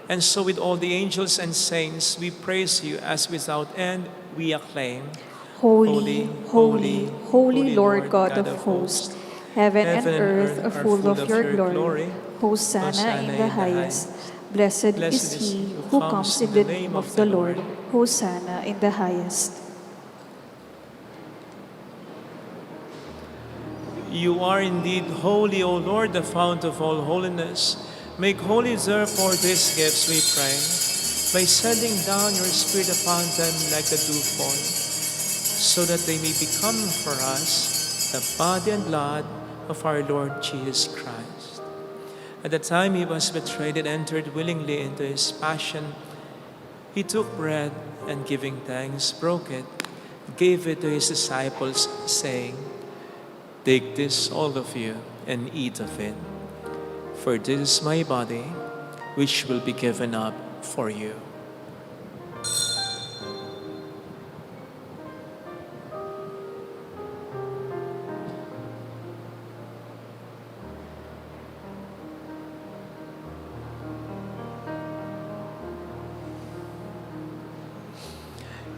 S2: And so with all the angels and saints, we praise you as without end we acclaim.
S3: Holy, holy, holy Lord God of hosts, heaven and earth are full of your glory. Hosanna in the highest. Blessed is he who comes in the name of the Lord. Hosanna in the highest.
S2: You are indeed holy, O Lord, the fount of all holiness. Make holy, therefore, these gifts, we pray, by sending down your Spirit upon them like the dewfall, so that they may become for us the body and blood of our Lord Jesus Christ. At the time he was betrayed and entered willingly into his passion, he took bread and, giving thanks, broke it, gave it to his disciples, saying, "Take this, all of you, and eat of it. For this is my body, which will be given up for you."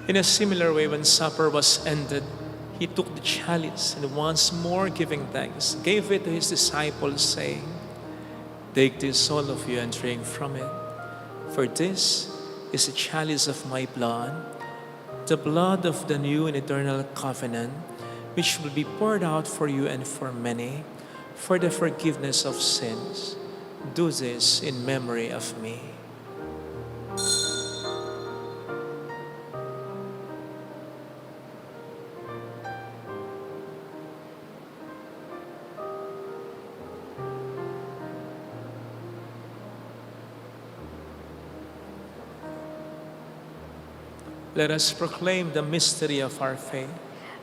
S2: In a similar way, when supper was ended, he took the chalice and once more giving thanks, gave it to his disciples, saying, "Take this, all of you, and drink from it. For this is the chalice of my blood, the blood of the new and eternal covenant, which will be poured out for you and for many, for the forgiveness of sins. Do this in memory of me." Let us proclaim the mystery of our faith.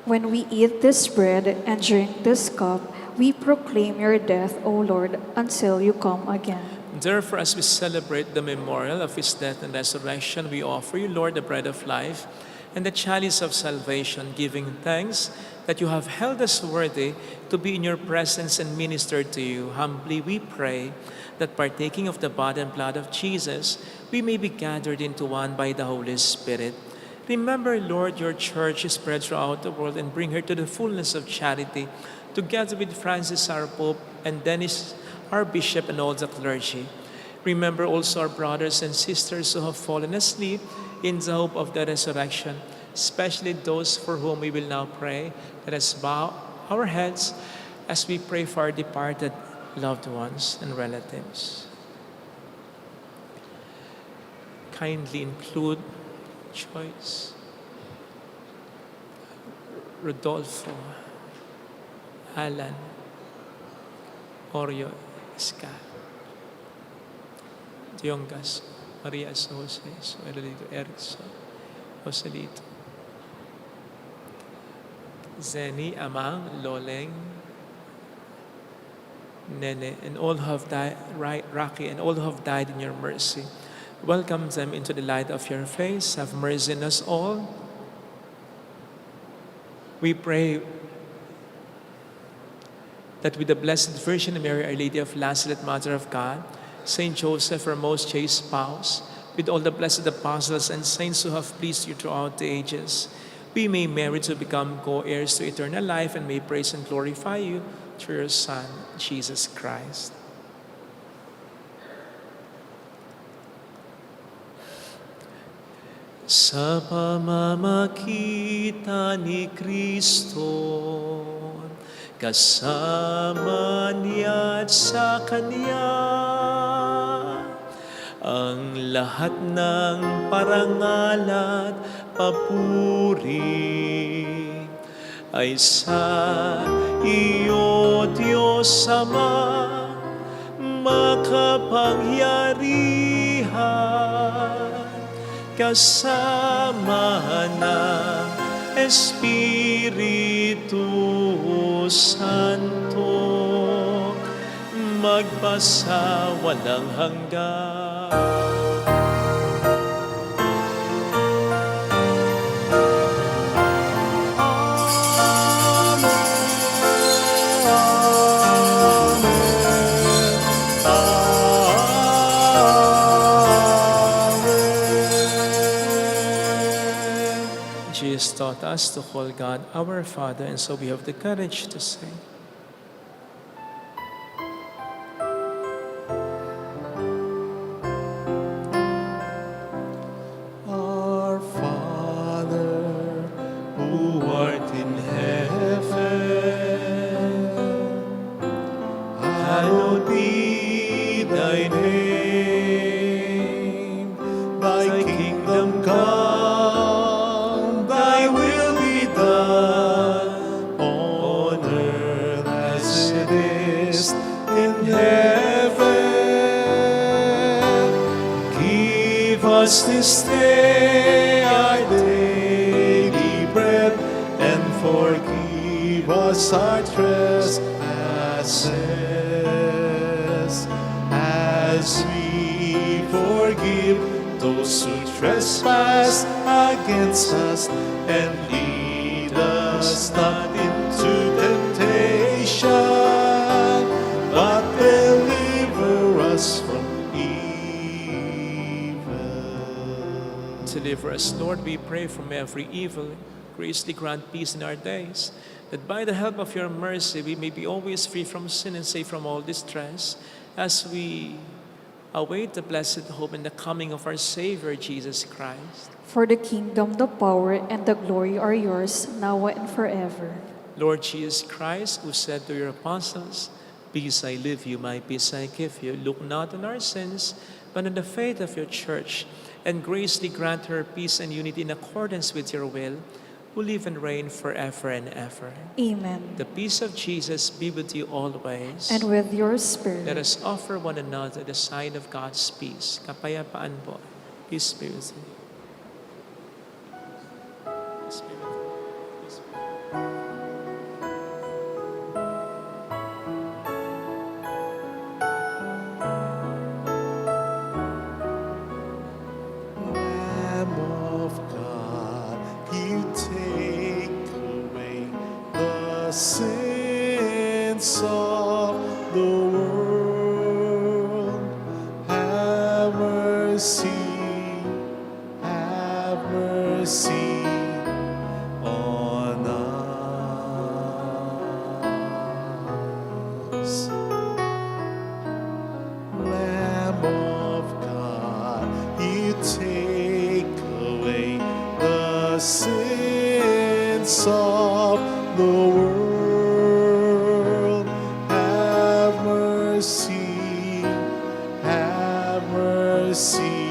S3: When we eat this bread and drink this cup, we proclaim your death, O Lord, until you come again.
S2: Therefore, as we celebrate the memorial of his death and resurrection, we offer you, Lord, the bread of life and the chalice of salvation, giving thanks that you have held us worthy to be in your presence and minister to you. Humbly we pray that, partaking of the body and blood of Jesus, we may be gathered into one by the Holy Spirit. Remember, Lord, your church is spread throughout the world, and bring her to the fullness of charity, together with Francis our Pope and Dennis our Bishop and all the clergy. Remember also our brothers and sisters who have fallen asleep in the hope of the resurrection, especially those for whom we will now pray. Let us bow our heads as we pray for our departed loved ones and relatives. Kindly include Choice, Rodolfo, Alan, Oreo Escar, Diongas, Maria Jose, Suelito Erickson, Joselito, Zeni, Amang, Loleng, Nene, and all who have died, Rocky, and all who have died in your mercy. Welcome them into the light of your face. Have mercy on us all. We pray that with the Blessed Virgin Mary, Our Lady of Lazaret, Mother of God, Saint Joseph, her most chaste spouse, with all the blessed apostles and saints who have pleased you throughout the ages, we may merit to become co-heirs to eternal life and may praise and glorify you through your Son, Jesus Christ. Sa pamamagitan ni Kristo, kasama niya at sa Kanya, ang lahat ng parangal at papuri ay sa iyo, Diyos Ama, makapangyarihan, kasama ng Espiritu Santo, magpasa walang hanggan. Jesus taught us to call God our Father, and so we have the courage to say,
S1: Our Father, who art in heaven, hallowed be thy name. Thy kingdom come, thy will be done, on earth as it is in heaven. Give us this day our daily bread, and forgive us our trespasses, as we forgive those who trespass against us. And lead us not into temptation, but deliver us from evil.
S2: deliver us, Lord, we pray, from every evil. Graciously grant peace in our days, that by the help of your mercy we may be always free from sin and safe from all distress, as we await the blessed hope and the coming of our Savior, Jesus Christ.
S3: For the kingdom, the power, and the glory are yours, now and forever.
S2: Lord Jesus Christ, who said to your apostles, "Peace I leave you, my peace I give you," look not on our sins, but on the faith of your church, and graciously grant her peace and unity in accordance with your will, who live and reign forever and ever.
S3: Amen.
S2: The peace of Jesus be with you always.
S3: And with your spirit.
S2: Let us offer one another the sign of God's peace. Kapayapaan po. Peace be with you. Peace be with you. Peace be with you.
S1: Lamb of God, you take away the sins of the world. Have mercy, have mercy on us. Lamb of God, you take away the sins of the world. Have mercy, have mercy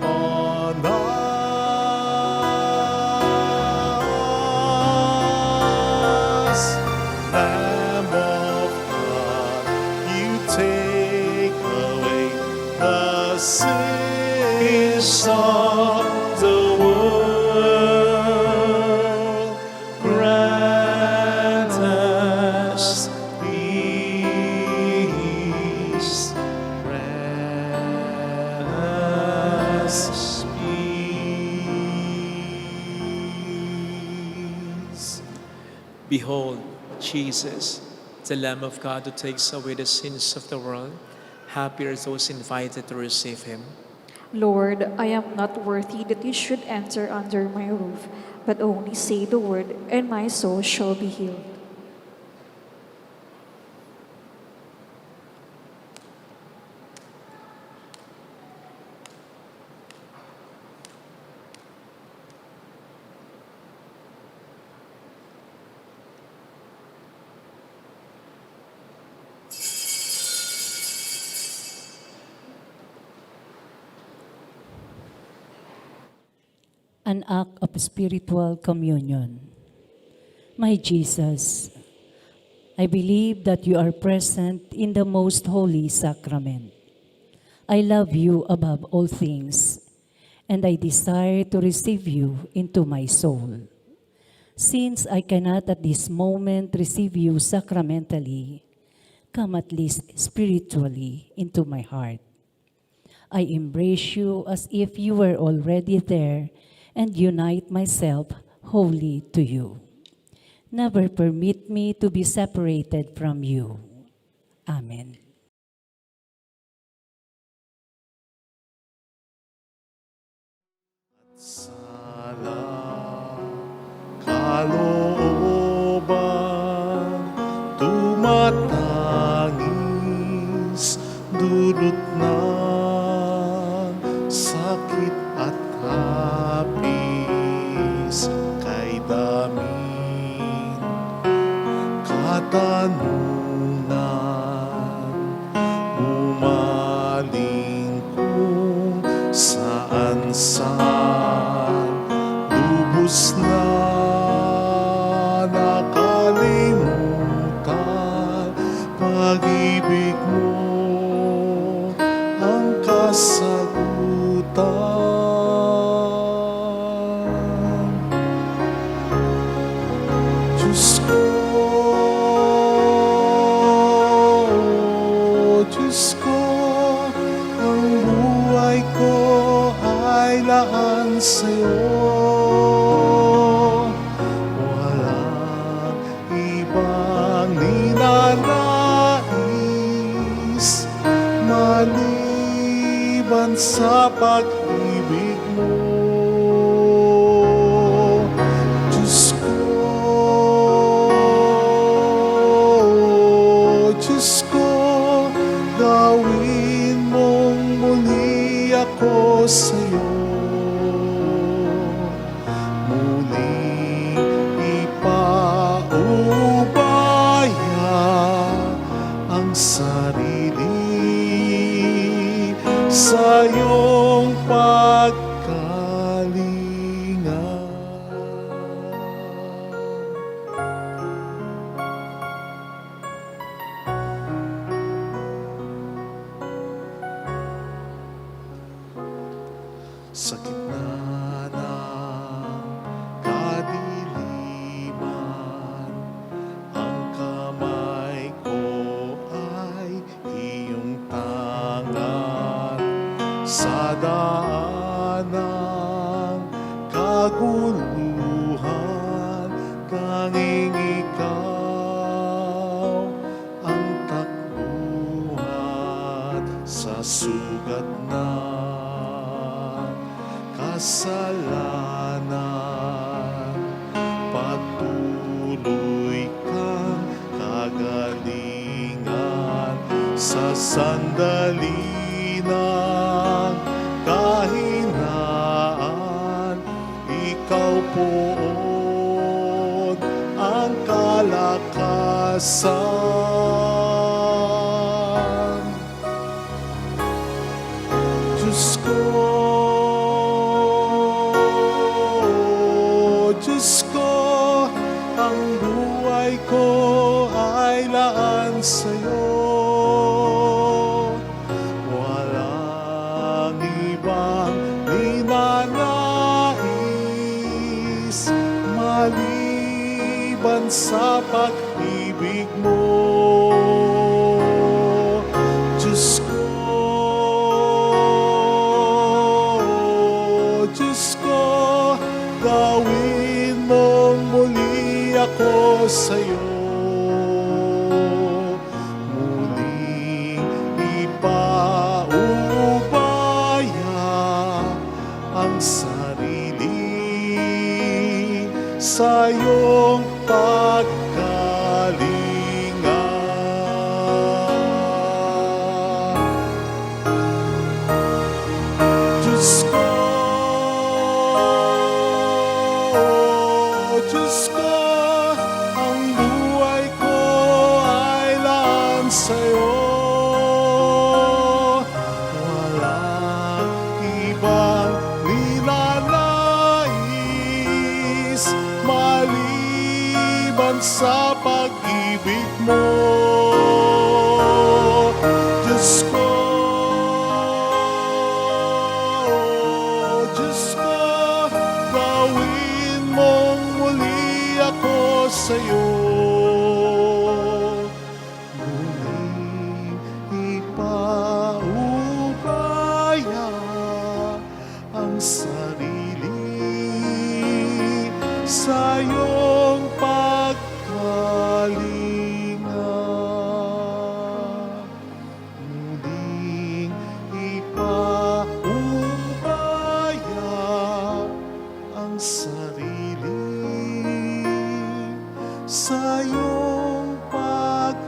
S1: on us. Lamb of God, you take away the sins of the world. Grant us peace. Grant us peace.
S2: Behold, Jesus, the Lamb of God who takes away the sins of the world. Happy are those invited to receive him.
S3: Lord, I am not worthy that you should enter under my roof, but only say the word, and my soul shall be healed.
S7: An act of spiritual communion. My Jesus, I believe that you are present in the most holy sacrament. I love you above all things, and I desire to receive you into my soul. Since I cannot at this moment receive you sacramentally, come at least spiritually into my heart. I embrace you as if you were already there and unite myself wholly to you. Never permit me to be separated from you. Amen.
S1: Sala kalooban, tumatangis, dulot ng sakit at hapis, kay daming katanungan, umaling kung saan-saan, lubos na nakalimutan, pag-ibig mo ang kasagutan. Diyos ko, Diyos ko, ang buhay ko ay laan sa'yo. Walang ibang ninanais maliban sa pag-ibig mo. Diyos ko, Diyos ko, gawin mong muli ako sa'yo. Muling ipaubaya ang sarili sa iyong pagkalinga. Sa gitna ng kadiliman, ang kamay ko ay iyong tangan. Sa daan ng kaguluhan, tanging ikaw ang takbuhan. Sa sugat ng kasalanan, patuloy kang kagalingan. Sa sandali ng kahinaan, ikaw poon ang kalakasan. Diyos ko, Diyos ko, ang buhay ko ay laan sa'yo. Walang ibang ninanais maliban sa pag-ibig mo. Diyos ko, Diyos ko, gawin mong muli ako sa'yo. pag-ibig mo, Diyos ko. Diyos ko, gawin mong muli ako sa'yo. Muling ipaubaya ang sarili sa iyong pagkalinga. Muling ipaubaya ang sarili sa iyong pagkalinga.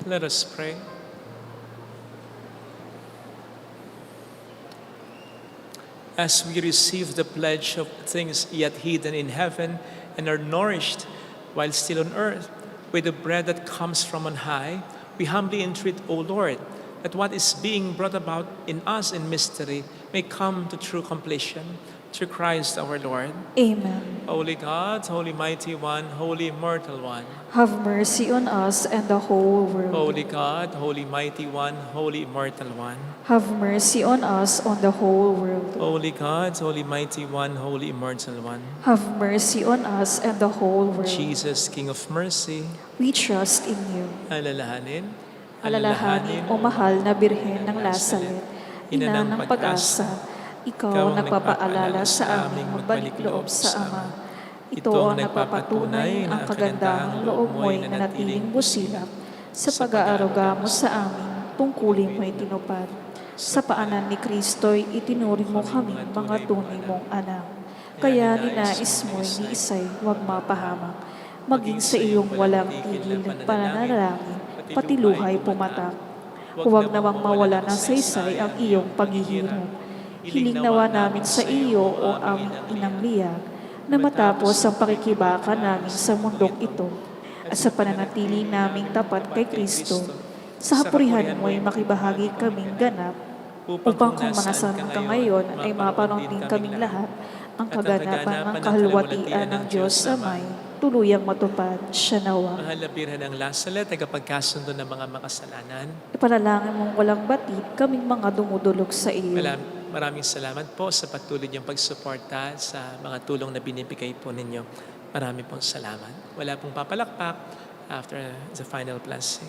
S2: Let us pray. As we receive the pledge of things yet hidden in heaven and are nourished while still on earth with the bread that comes from on high, we humbly entreat, O Lord, that what is being brought about in us in mystery may come to true completion through Christ our Lord.
S3: Amen.
S2: Holy God, Holy Mighty One, Holy Immortal One,
S3: Have mercy on us and the whole world.
S2: Holy God, Holy Mighty One, Holy Immortal One,
S3: Have mercy on us on the whole world.
S2: Holy God, Holy Mighty One, Holy Immortal One,
S3: Have mercy on us and the whole world.
S2: Jesus, King of Mercy,
S3: We trust in you.
S2: alalahanin,
S3: Alalahanin, o mahal na Birhen ng Lazaret, ina ng pag-asa, ikaw ang nagpapaalala sa aming magbalik loob sa Ama. Ito ang nagpapatunay ang kagandahang loob mo'y nanatiling busilak sa pag-aaruga mo sa amin, tungkulin mo'y tinupad. Sa paanan ni Kristo'y itinuri mo kami mga tunay mong anak. Kaya ninais mo'y ni isa'y huwag mapahamak, maging sa iyong walang tigil ng pananalangin, pati luhay pumatak. Huwag namang mawala ng saysay ang iyong paghihirap. Hiling nawa namin sa iyo o aming inang liyag, na matapos ang pakikibaka namin sa mundong ito at sa pananatili naming tapat kay Kristo, sa hapurihan mo'y makibahagi kaming ganap, upang kung manasan ka ngayon ay mapanong din kaming lahat ang kaganapan ng kahalwatian ng Diyos Amay, tuluyang matupad siya nawa.
S2: Mahal na Birhen ng Lazaret, tagapagkasundo ng mga makasalanan.
S3: Ipanalangin mong walang batid kaming mga dumudulog sa iyo.
S2: Maraming salamat po sa patuloy niyong pagsuporta sa mga tulong na binibigay po ninyo. Maraming pong salamat. Wala pong papalakpak after the final blessing.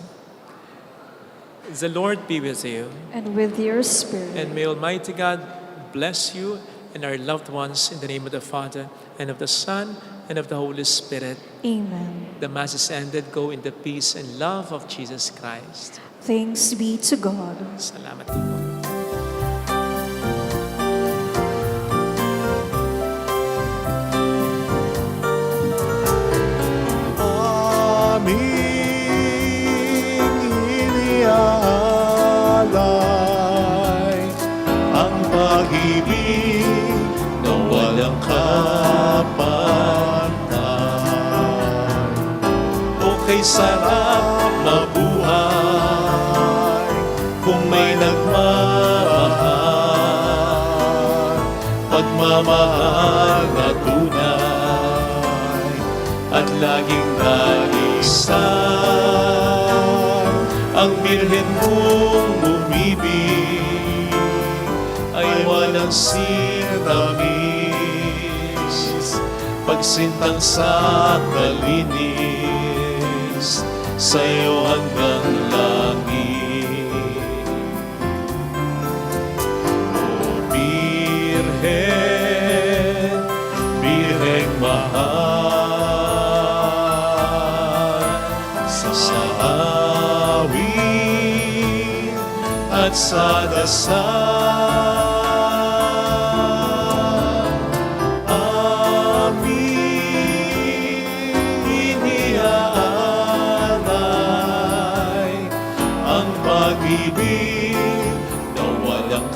S2: The Lord be with you.
S3: And with your spirit.
S2: And may Almighty God bless you and our loved ones in the name of the Father and of the Son and of the Holy Spirit.
S3: Amen.
S2: The Mass is ended. Go in the peace and love of Jesus Christ.
S3: Thanks be to God.
S2: Salamat po.
S1: Aming iniaalay ang pag-ibig na walang kapantay. O kay sarap mabuhay kung may nagmamahal, pagmamahal na tunay at laging naisan. Ang birhen mong umibig ay walang sintamis, pagsintang sa kalinis, sa'yo hanggang langit. O Birhen, Birheng mahal, sa awit at sa dasal, amin iniaalay ang pag-ibig na walang